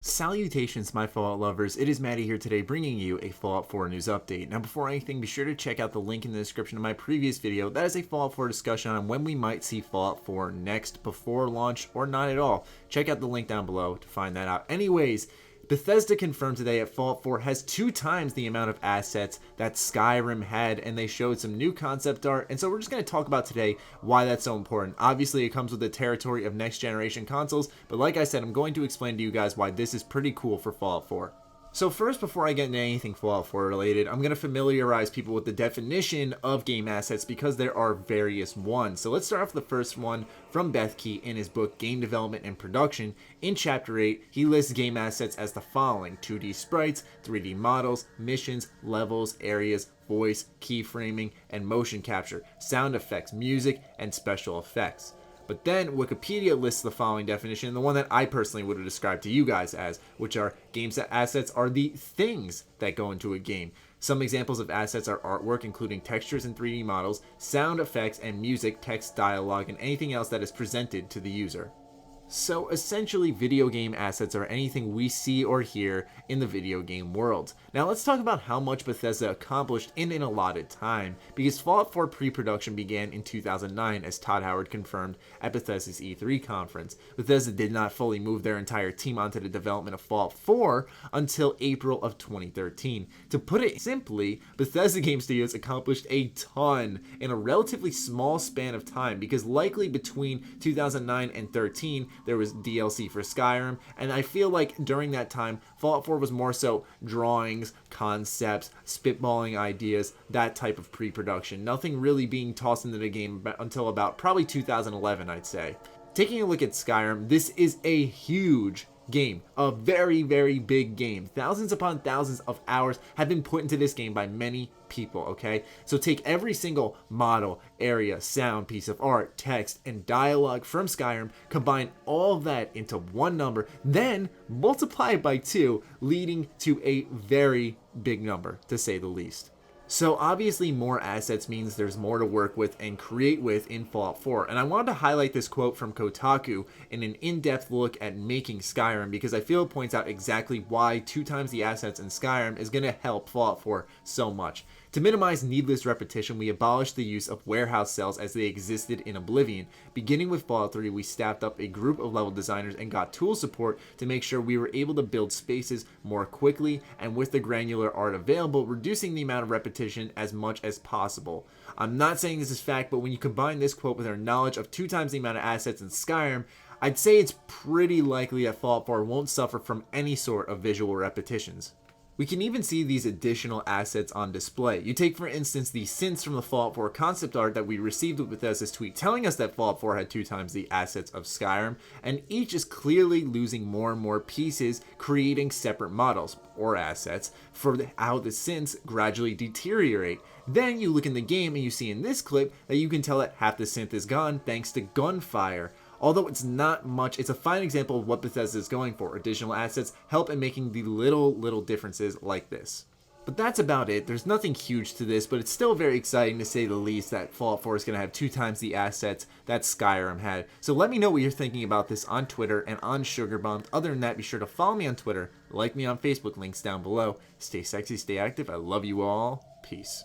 Salutations, my Fallout lovers. It is Matty here today bringing you a Fallout 4 news update. Now, before anything, be sure to check out the link in the description of my previous video. That is a Fallout 4 discussion on when we might see Fallout 4 next, before launch, or not at all. Check out the link down below to find that out. Anyways, Bethesda confirmed today that Fallout 4 has 2 times the amount of assets that Skyrim had, and they showed some new concept art, and so we're just going to talk about today why that's so important. Obviously, it comes with the territory of next generation consoles, but like I said, I'm going to explain to you guys why this is pretty cool for Fallout 4. So first, before I get into anything Fallout 4 related, I'm going to familiarize people with the definition of game assets because there are various ones. So let's start off with the first one from Bethke in his book Game Development and Production. In Chapter 8, he lists game assets as the following: 2D sprites, 3D models, missions, levels, areas, voice, keyframing, and motion capture, sound effects, music, and special effects. But then Wikipedia lists the following definition, the one that I personally would have described to you guys as, which are games assets are the things that go into a game. Some examples of assets are artwork, including textures and 3D models, sound effects, and music, text, dialogue, and anything else that is presented to the user. So essentially, video game assets are anything we see or hear in the video game world. Now let's talk about how much Bethesda accomplished in an allotted time, because Fallout 4 pre-production began in 2009, as Todd Howard confirmed at Bethesda's E3 conference. Bethesda did not fully move their entire team onto the development of Fallout 4 until April of 2013. To put it simply, Bethesda Game Studios accomplished a ton in a relatively small span of time, because likely between 2009 and 13, there was DLC for Skyrim, and I feel like during that time, Fallout 4 was more so drawings, concepts, spitballing ideas, that type of pre-production. Nothing really being tossed into the game until about probably 2011, I'd say. Taking a look at Skyrim, this is a huge game, a very, very big game. Thousands upon thousands of hours have been put into this game by many people, okay? So take every single model, area, sound, piece of art, text, and dialogue from Skyrim, combine all of that into one number, then multiply it by 2, leading to a very big number, to say the least. So obviously more assets means there's more to work with and create with in Fallout 4, and I wanted to highlight this quote from Kotaku in an in-depth look at making Skyrim because I feel it points out exactly why 2 times the assets in Skyrim is going to help Fallout 4 so much. To minimize needless repetition, we abolished the use of warehouse cells as they existed in Oblivion. Beginning with Fallout 3, we staffed up a group of level designers and got tool support to make sure we were able to build spaces more quickly and with the granular art available, reducing the amount of repetition as much as possible. I'm not saying this is fact, but when you combine this quote with our knowledge of 2 times the amount of assets in Skyrim, I'd say it's pretty likely that Fallout 4 won't suffer from any sort of visual repetitions. We can even see these additional assets on display. You take for instance the synths from the Fallout 4 concept art that we received with Bethesda's tweet telling us that Fallout 4 had 2 times the assets of Skyrim, and each is clearly losing more and more pieces, creating separate models, or assets, for how the synths gradually deteriorate. Then you look in the game and you see in this clip that you can tell that half the synth is gone thanks to gunfire. Although it's not much, it's a fine example of what Bethesda is going for. Additional assets help in making the little differences like this. But that's about it. There's nothing huge to this, but it's still very exciting to say the least that Fallout 4 is going to have 2 times the assets that Skyrim had. So let me know what you're thinking about this on Twitter and on Sugarbomb. Other than that, be sure to follow me on Twitter, like me on Facebook, links down below. Stay sexy, stay active. I love you all. Peace.